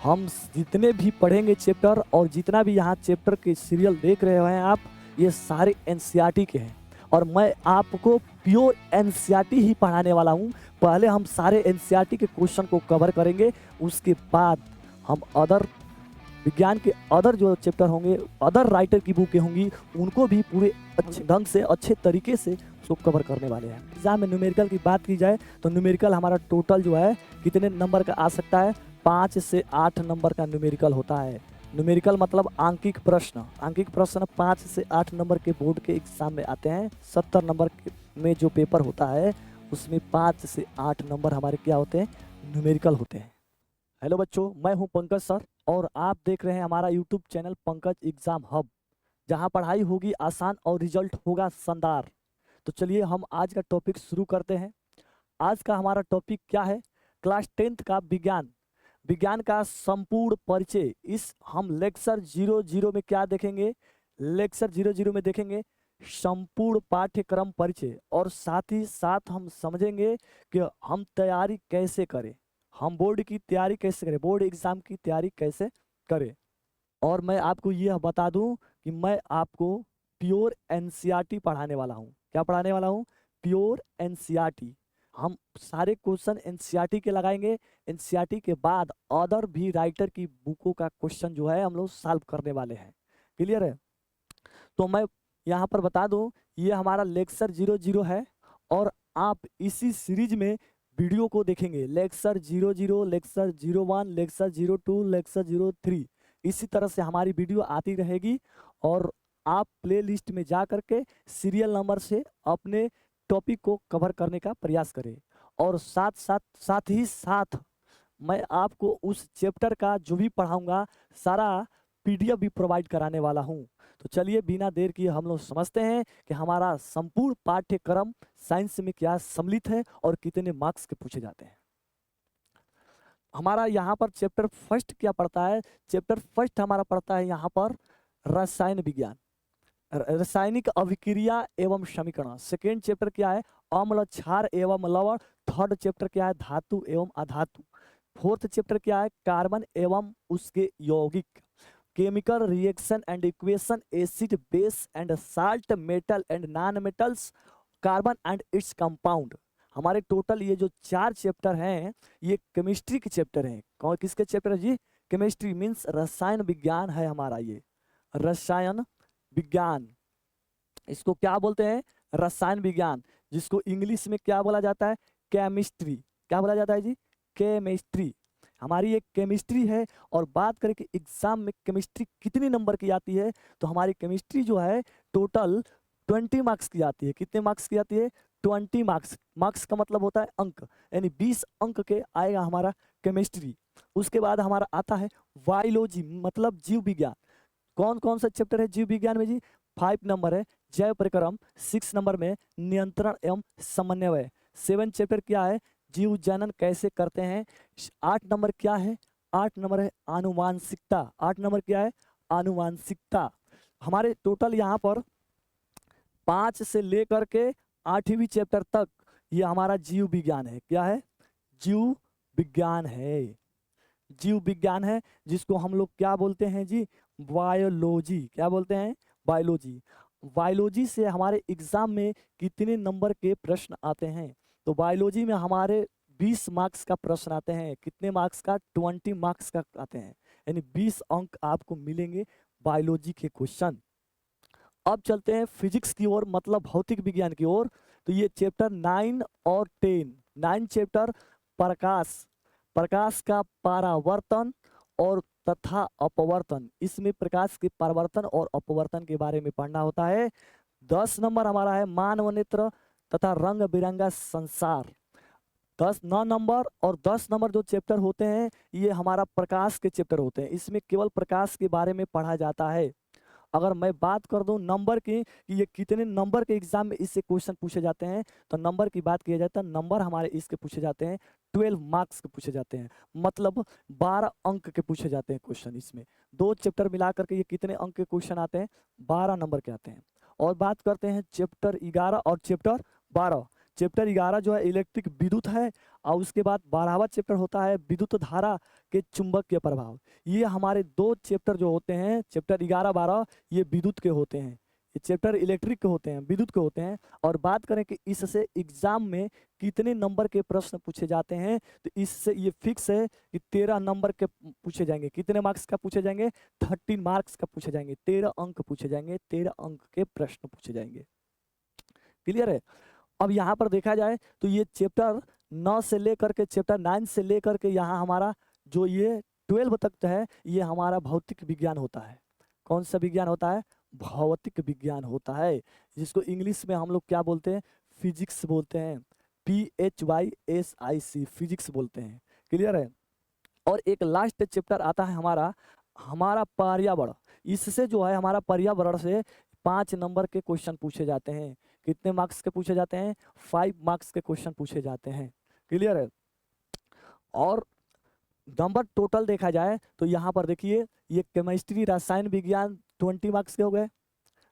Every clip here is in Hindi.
हम जितने भी पढ़ेंगे चैप्टर और जितना भी यहाँ चैप्टर के सीरियल देख रहे हैं आप, ये सारे एनसीईआरटी के हैं और मैं आपको प्योर एनसीईआरटी ही पढ़ाने वाला हूँ। पहले हम सारे एनसीईआरटी के क्वेश्चन को कवर करेंगे, उसके बाद हम अदर विज्ञान के अदर जो चैप्टर होंगे, अदर राइटर की बुकें होंगी, उनको भी पूरे अच्छे ढंग से अच्छे तरीके से उसको कवर करने वाले हैं। एग्जाम में न्यूमेरिकल की बात की जाए तो न्यूमेरिकल हमारा टोटल जो है कितने नंबर का आ सकता है, 5 से 8 नंबर का न्यूमेरिकल होता है। न्यूमेरिकल मतलब आंकिक प्रश्न। आंकिक प्रश्न 5 से 8 नंबर के बोर्ड के एग्जाम में आते हैं। 70 नंबर में जो पेपर होता है उसमें 5 से 8 नंबर हमारे क्या होते हैं, न्यूमेरिकल होते हैं। हेलो बच्चों, मैं हूं पंकज सर और आप देख रहे हैं हमारा YouTube channel Pankaj exam hub, जहां पढ़ाई होगी आसान और रिजल्ट होगा शानदार। तो चलिए हम आज का टॉपिक शुरू करते हैं। आज का हमारा टॉपिक क्या है, क्लास 10th का विज्ञान, विज्ञान का संपूर्ण परिचय। इस हम लेक्चर 00 में क्या देखेंगे, लेक्चर 00 में देखेंगे संपूर्ण पाठ्यक्रम परिचय और साथ ही साथ हम समझेंगे कि हम तैयारी कैसे करें, हम बोर्ड की तैयारी कैसे करें, बोर्ड एग्जाम की तैयारी कैसे करें। और मैं आपको यह बता दूं कि मैं आपको प्योर एनसीईआरटी पढ़ाने वाला हूं। क्या पढ़ाने वाला हूं, प्योर एनसीईआरटी। हम सारे क्वेश्चन एनसीईआरटी के लगाएंगे। एनसीईआरटी के बाद अदर भी राइटर की बुकों का क्वेश्चन जो है हम लोग सॉल्व करने वाले हैं। क्लियर है? तो मैं यहाँ पर बता दूं, ये हमारा लेक्चर 00 है और आप इसी सीरीज में वीडियो को देखेंगे। लेक्चर 00, लेक्चर 01, लेक्चर 02, लेक्चर 03, इसी तरह से हमारी वीडियो आती रहेगी और आप प्ले लिस्ट में जा करके सीरियल नंबर से अपने टॉपिक को कवर करने का प्रयास करें। और साथ ही साथ मैं आपको उस चैप्टर का जो भी पढ़ाऊंगा सारा पीडीएफ भी प्रोवाइड कराने वाला हूं। तो चलिए बिना देर किए हम लोग समझते हैं कि हमारा संपूर्ण पाठ्यक्रम साइंस में क्या सम्मिलित है और कितने मार्क्स के पूछे जाते हैं। हमारा यहाँ पर चैप्टर फर्स्ट क्या पढ़ता है, चैप्टर फर्स्ट हमारा पढ़ता है यहाँ पर रसायन विज्ञान, रासायनिक अभिक्रिया एवं समीकरण। सेकेंड चैप्टर क्या है, अम्ल क्षार एवं लवण। थर्ड चैप्टर क्या है, धातु एवं अधातु। फोर्थ चैप्टर क्या है, कार्बन एवं उसके यौगिक, chemical reaction and equation, acid base and salt, metal and non metals, carbon and its compound. हमारे टोटल ये जो 4 चैप्टर हैं ये केमिस्ट्री के चैप्टर हैं। कौन किसके चैप्टर है जी, केमिस्ट्री मीन्स रसायन विज्ञान है हमारा ये, रसायन विज्ञान। इसको क्या बोलते हैं, रसायन विज्ञान, जिसको इंग्लिश में क्या बोला जाता है, केमिस्ट्री। क्या बोला जाता है जी, केमिस्ट्री। हमारी एक केमिस्ट्री है। और बात करें कि एग्जाम में केमिस्ट्री कितनी नंबर की आती है, तो हमारी केमिस्ट्री जो है टोटल 20 मार्क्स की आती है। कितने मार्क्स की आती है, 20 मार्क्स। मार्क्स का मतलब होता है अंक, यानी 20 अंक के आएगा हमारा केमिस्ट्री। उसके बाद हमारा आता है बायोलॉजी, मतलब जीव विज्ञान। कौन कौन सा चैप्टर है जीव विज्ञान में जी, 5 नंबर है जैव परिक्रम, 6 नंबर में नियंत्रण एवं समन्वय। 7 चैप्टर क्या है, जीव जनन कैसे करते हैं। 8 नंबर क्या है, 8 नंबर है आनुवांशिकता। 8 नंबर क्या है, आनुवांशिकता। हमारे टोटल यहाँ पर 5 से लेकर के 8वीं चैप्टर तक ये हमारा जीव विज्ञान है। क्या है, जीव विज्ञान है, जीव विज्ञान है, जिसको हम लोग क्या बोलते हैं जी, बायोलॉजी। क्या बोलते हैं, बायोलॉजी। बायोलॉजी से हमारे एग्जाम में कितने नंबर के प्रश्न आते हैं, तो बायोलॉजी में हमारे 20 मार्क्स का प्रश्न आते हैं। कितने मार्क्स का, 20 मार्क्स का आते हैं, यानी 20 अंक आपको मिलेंगे बायोलॉजी के क्वेश्चन। अब चलते हैं फिजिक्स की ओर, मतलब भौतिक विज्ञान की ओर। तो ये चैप्टर 9 और 10, 9 चैप्टर प्रकाश, प्रकाश का परावर्तन और तथा अपवर्तन। इसमें प्रकाश के परावर्तन और अपवर्तन के बारे में पढ़ना होता है। 10 नंबर हमारा है मानव नेत्र तथा रंग बिरंगा संसार। 9 नंबर और 10 नंबर जो चैप्टर होते हैं ये हमारा प्रकाश के चैप्टर होते हैं। इसमें केवल प्रकाश के बारे में पढ़ा जाता है। अगर मैं बात कर दूं नंबर की कि ये कितने नंबर के एग्जाम में इससे क्वेश्चन पूछे जाते हैं, तो नंबर की बात किया जाता है, नंबर हमारे इसके पूछे जाते हैं 12 मार्क्स के पूछे जाते हैं, मतलब 12 अंक के पूछे जाते हैं क्वेश्चन। इसमें 2 चैप्टर मिला करके ये कितने अंक के क्वेश्चन आते हैं, 12 नंबर के आते हैं। और बात करते हैं चैप्टर 11 और चैप्टर 12। चैप्टर 11 जो है इलेक्ट्रिक विद्युत है और उसके बाद 12वां चैप्टर होता है विद्युत धारा के चुंबकीय प्रभाव। ये हमारे दो चैप्टर जो होते हैं, चैप्टर 11 12, ये विद्युत के होते हैं, ये चैप्टर इलेक्ट्रिक के होते हैं, विद्युत के होते हैं। और बात करें कि इससे एग्जाम में कितने नंबर के प्रश्न पूछे जाते हैं, तो इससे ये फिक्स है कि 13 नंबर के पूछे जाएंगे। कितने मार्क्स का पूछे जाएंगे? 13 मार्क्स का पूछे जाएंगे, 13 अंक पूछे जाएंगे, 13 अंक के प्रश्न पूछे जाएंगे। क्लियर है? अब यहाँ पर देखा जाए तो ये चैप्टर 9 से लेकर के चैप्टर 9 से लेकर के यहाँ हमारा जो ये 12 तक है, ये हमारा भौतिक विज्ञान होता है। कौन सा विज्ञान होता है? भौतिक विज्ञान होता है, जिसको इंग्लिश में हम लोग क्या बोलते हैं? फिजिक्स बोलते हैं। PHYSIC, फिजिक्स बोलते हैं। क्लियर है? और एक लास्ट चैप्टर आता है हमारा हमारा पर्यावरण। इससे जो है हमारा पर्यावरण से 5 नंबर के क्वेश्चन पूछे जाते हैं। कितने मार्क्स के पूछे जाते हैं? 5 मार्क्स के क्वेश्चन पूछे जाते हैं। क्लियर है? और नंबर टोटल देखा जाए तो यहाँ पर देखिए, ये केमिस्ट्री रसायन विज्ञान 20 मार्क्स के हो गए।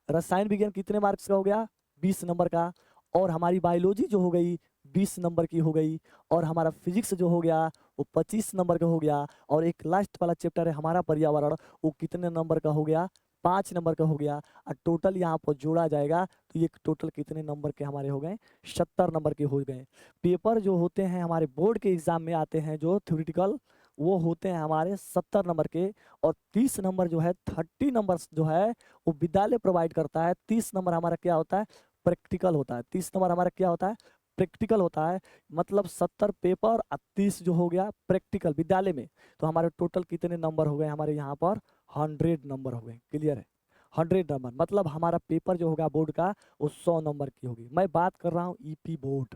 रसायन विज्ञान कितने मार्क्स का हो गया? 20 नंबर का। और हमारी बायोलॉजी जो हो गई 20 नंबर की हो गई। और हमारा फिजिक्स जो हो गया वो 25 नंबर का हो गया। और एक लास्ट वाला चैप्टर है हमारा पर्यावरण, वो कितने नंबर का हो गया? 5 नंबर का हो गया। और टोटल यहाँ पर जोड़ा जाएगा तो ये टोटल कितने नंबर के हमारे हो गए? 70 नंबर के हो गए। पेपर जो होते हैं हमारे बोर्ड के एग्जाम में आते हैं जो थ्योरेटिकल, वो होते हैं हमारे 70 नंबर के। और 30 नंबर जो है, 30 नंबर जो है वो विद्यालय प्रोवाइड करता है। 30 नंबर हमारा क्या होता है? प्रैक्टिकल होता है। 30 नंबर हमारा क्या होता है? प्रैक्टिकल होता है। मतलब 70 पेपर और 30 जो हो गया प्रैक्टिकल विद्यालय में। तो हमारे टोटल कितने नंबर हो गए हमारे यहाँ पर? 100 नंबर हो गए। क्लियर है? 100 नंबर मतलब हमारा पेपर जो होगा बोर्ड का वो 100 नंबर की होगी। मैं बात कर रहा हूँ ईपी बोर्ड।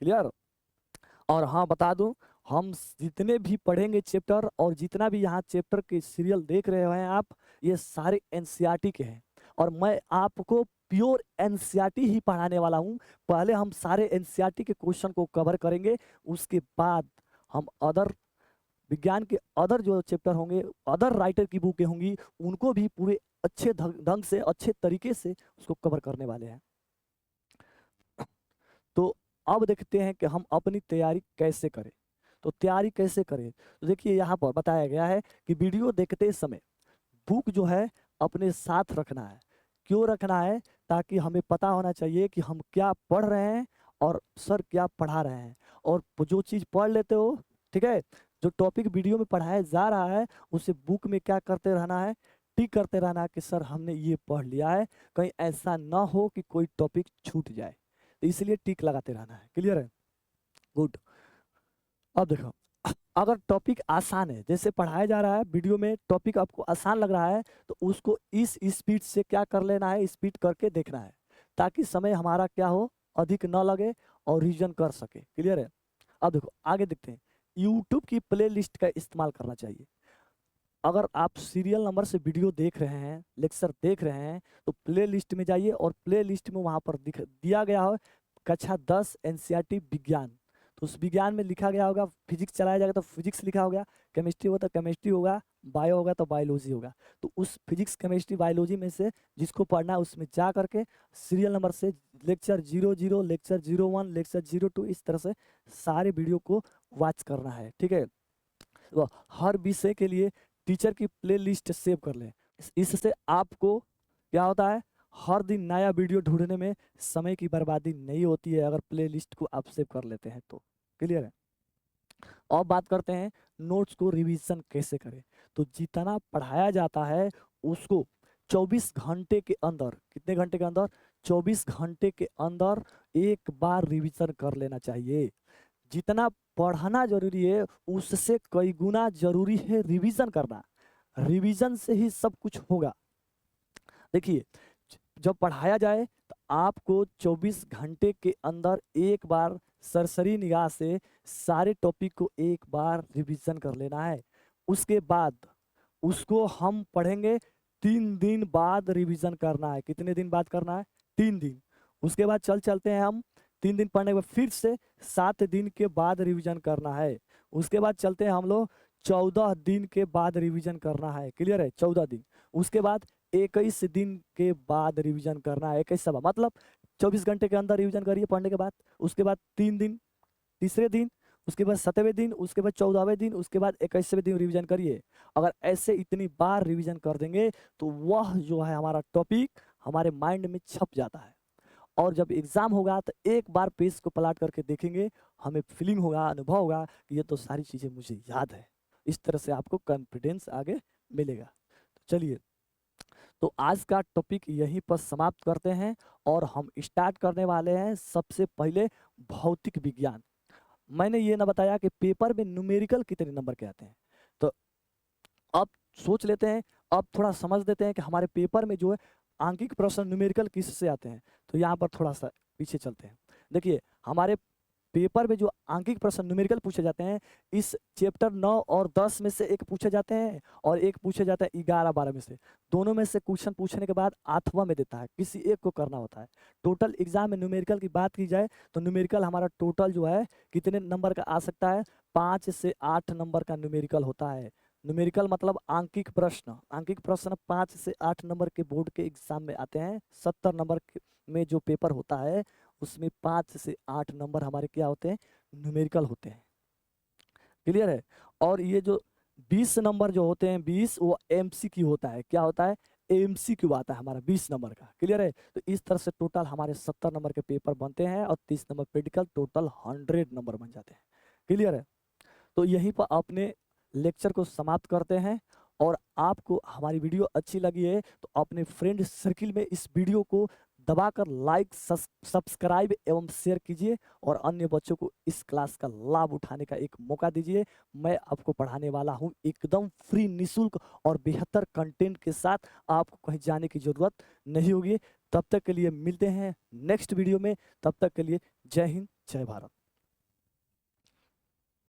क्लियर? और हाँ बता दूं, हम जितने भी पढ़ेंगे चैप्टर और जितना भी यहाँ चैप्टर के सीरियल देख रहे हैं आप, ये सारे एनसीईआरटी के हैं। और मैं आपको प्योर एनसीईआरटी ही पढ़ाने वाला हूँ। पहले हम सारे एनसीईआरटी के क्वेश्चन को कवर करेंगे, उसके बाद हम अदर विज्ञान के अदर जो चैप्टर होंगे, अदर राइटर की बुकें होंगी, उनको भी पूरे अच्छे ढंग से, अच्छे तरीके से उसको कवर करने वाले हैं। तो अब देखते हैं कि हम अपनी तैयारी कैसे करें। तो तैयारी कैसे करें, तो देखिए यहाँ पर बताया गया है कि वीडियो देखते समय बुक जो है अपने साथ रखना है। क्यों रखना है? ताकि हमें पता होना चाहिए कि हम क्या पढ़ रहे हैं और सर क्या पढ़ा रहे हैं। और जो चीज़ पढ़ लेते हो, ठीक है, जो टॉपिक वीडियो में पढ़ाया जा रहा है उसे बुक में क्या करते रहना है? टिक करते रहना है कि सर हमने ये पढ़ लिया है। कहीं ऐसा ना हो कि कोई टॉपिक छूट जाए, तो इसलिए टिक लगाते रहना है। क्लियर है? गुड। अब देखो, अगर टॉपिक आसान है, जैसे पढ़ाया जा रहा है वीडियो में, टॉपिक आपको आसान लग रहा है तो उसको इस स्पीड से क्या कर लेना है? स्पीड करके देखना है, ताकि समय हमारा क्या हो? अधिक न लगे और रिवीजन कर सके। क्लियर है? अब देखो आगे देखते हैं। यूट्यूब की प्ले लिस्ट का इस्तेमाल करना चाहिए। अगर आप सीरियल नंबर से वीडियो देख रहे हैं, लेक्चर देख रहे हैं, तो प्ले लिस्ट में जाइए और प्ले लिस्ट में वहाँ पर दिया गया हो कक्षा 10 एनसीईआरटी विज्ञान। तो उस विज्ञान में लिखा गया होगा, फिजिक्स चलाया जाएगा तो फिजिक्स लिखा होगा, केमिस्ट्री होगा तो केमिस्ट्री होगा, बायो होगा तो बायोलॉजी होगा। तो उस फिजिक्स केमिस्ट्री बायोलॉजी में से जिसको पढ़ना है उसमें जा करके सीरियल नंबर से लेक्चर 00, लेक्चर 01, लेक्चर 02, इस तरह से सारे वीडियो को वॉच करना है। ठीक है? तो हर विषय के लिए टीचर की प्ले लिस्ट सेव कर लें। इससे आपको क्या होता है? हर दिन नया वीडियो ढूंढने में समय की बर्बादी नहीं होती है, अगर प्ले लिस्ट को आप सेव कर लेते हैं तो। क्लियर है? अब बात करते हैं नोट्स को रिवीजन कैसे करें। तो जितना पढ़ाया जाता है उसको 24 घंटे के अंदर, कितने घंटे के अंदर? 24 घंटे के अंदर एक बार रिवीजन कर लेना चाहिए। जितना पढ़ना जरूरी है उससे कई गुना जरूरी है रिवीजन करना। रिवीजन से ही सब कुछ होगा। देखिए, जब पढ़ाया जाए तो आपको 24 घंटे के अंदर एक बार सरसरी निगाह से सारे टॉपिक को एक बार रिवीजन कर लेना है। उसके बाद उसको हम पढ़ेंगे, 3 दिन बाद रिवीजन करना है। कितने दिन बाद करना है? 3 दिन। उसके बाद चलते हैं हम 3 दिन पढ़ने के बाद फिर से 7 दिन के बाद रिवीजन करना है। उसके बाद चलते हैं हम लोग 14 दिन के बाद रिवीजन करना है। क्लियर है? 14 दिन। उसके बाद 21 दिन के बाद रिवीजन करना है। 21 मतलब 24 घंटे के अंदर रिवीजन करिए पढ़ने के बाद। उसके बाद 3 दिन, तीसरे दिन, उसके बाद 7वें दिन, उसके बाद 14वें दिन, उसके बाद 21वें दिन रिवीजन करिए। अगर ऐसे इतनी बार रिवीजन कर देंगे तो वह जो है हमारा टॉपिक हमारे माइंड में छप जाता है, और जब एग्जाम होगा तो एक बार पेज को पलट करके देखेंगे, हमें फीलिंग होगा, अनुभव होगा कि ये तो सारी चीजें मुझे याद है। इस तरह से आपको कॉन्फिडेंस आगे मिलेगा। तो चलिए, तो आज का टॉपिक यहीं पर समाप्त करते हैं और हम स्टार्ट करने वाले हैं सबसे पहले भौतिक विज्ञान। मैंने ये ना बताया कि पेपर में न्यूमेरिकल कितने नंबर के आते हैं, तो अब सोच लेते हैं, अब थोड़ा समझ लेते हैं कि हमारे पेपर में जो है आंकिक प्रश्न न्यूमेरिकल किससे आते हैं। तो यहाँ पर थोड़ा सा पीछे चलते हैं। देखिए, हमारे पेपर में जो आंकिक प्रश्न न्यूमेरिकल पूछे जाते हैं, इस चैप्टर 9 और 10 में से एक पूछे जाते हैं और एक पूछे जाता है 11-12 में से। दोनों में से क्वेश्चन पूछने के बाद 8वां में देता है, किसी एक को करना होता है। टोटल एग्जाम में न्यूमेरिकल की बात की जाए तो न्यूमेरिकल हमारा टोटल जो है कितने नंबर का आ सकता है, 5 से 8 नंबर का न्यूमेरिकल होता है। न्यूमेरिकल मतलब आंकिक प्रश्न। आंकिक प्रश्न 5 से 8 नंबर के बोर्ड के एग्जाम में आते हैं। 70 नंबर में जो पेपर होता है उसमें 5 से 8 नंबर हमारे क्या होते हैं, न्यूमेरिकल होते हैं। क्लियर है। और ये जो 20 नंबर जो होते हैं, 20 वो एमसीक्यू होता है। क्या होता है, एमसीक्यू आता है हमारा 20 नंबर का। क्लियर है। तो इस तरह से टोटल हमारे 70 नंबर के पेपर बनते हैं और 30 नंबर प्रैक्टिकल, टोटल 100 नंबर बन जाते हैं। क्लियर है। तो यहीं पर अपने लेक्चर को समाप्त करते हैं। और आपको हमारी वीडियो अच्छी लगी है तो अपने फ्रेंड सर्किल में इस वीडियो को दबाकर लाइक, सब्सक्राइब एवं शेयर कीजिए और अन्य बच्चों को इस क्लास का लाभ उठाने का एक मौका दीजिए। मैं आपको पढ़ाने वाला हूं एकदम फ्री, निशुल्क और बेहतर कंटेंट के साथ। आपको कहीं जाने की जरूरत नहीं होगी। तब तक के लिए मिलते हैं नेक्स्ट वीडियो में। तब तक के लिए जय हिंद, जय भारत।